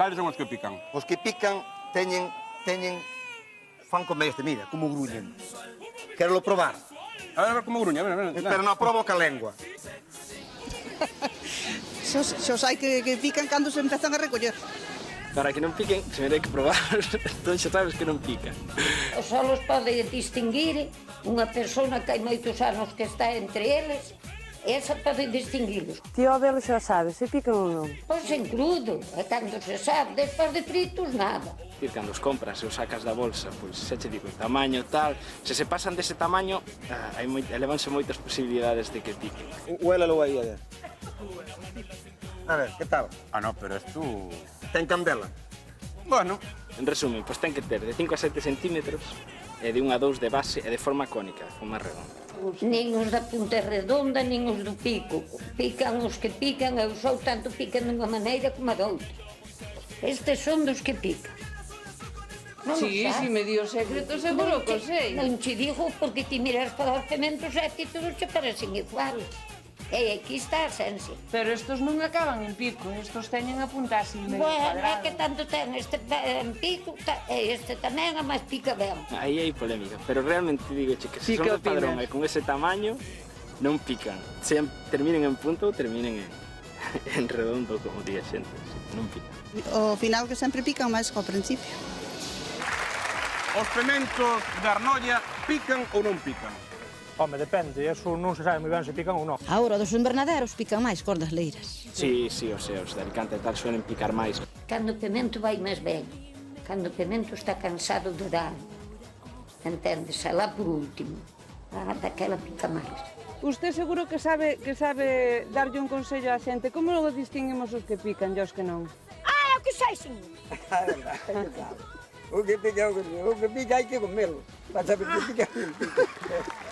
Cales son os que pican? Os que pican teñen fan como este, mira, como gruñen. Quero probar. A ver como gruña, a ver. Pero non probo ca lengua. Xo sai que pican cando se empezan a recoller. Para que non piquen, se me hai que probar, entón xa sabes que non pican. Só os pode distinguir unha persona que hai moitos anos que está entre eles, esa pode distinguilos. Ti ao velo xa sabes, se pican ou non? Pois en crudo, e cando se sabe, despois de fritos, nada. Cando os compras e os sacas da bolsa, pois xa che digo, o tamaño tal, se se pasan dese tamaño, elevanse moitas posibilidades de que piquen. Huélalo aí, a ver. A ver, que tal? Ah, no, pero es tú... Ten candela? Bueno, En resumen, pois ten que ter de 5 a 7 centímetros e de 1 a 2 de base e de forma cónica, de forma redonda. Nin os da punta redonda, nin os do pico. Pican os que pican, e os outros tanto pican dunha maneira como a doutra. Estes son dos que pican. Non Sí, si me dio secreto, seguro que o sei. Non te digo porque ti miras para os cementos e ti todos che parecen iguales. E aquí está a esencia. Pero estos non acaban en pico, estos teñen a punta así medio Bueno, cuadrado. é que tanto ten este en pico e este tamén a máis pica ben. Aí hai polémica, pero realmente digo che que se Sí, son que de padrón opinas? e con ese tamaño non pican. Sean terminen en punto ou terminen en redondo, como di a xente, non pican. O final que sempre pican máis que ao principio. os pementos de Arnolla pican ou non pican? Home, depende, eso non se sabe moi ben se pican ou non. Agora, dos invernaderos pican máis cor das leiras. Sí, os de Alicante e tal suelen picar máis. Cando o pemento vai máis ben, cando o pemento está cansado de dar, entendes, alá por último, daquela pica máis. Usted seguro que sabe darlle un consello á xente. Como logo distinguimos os que pican e os que non? Ah, o que sai, señor? O que pica hai que comelo, para saber que pica.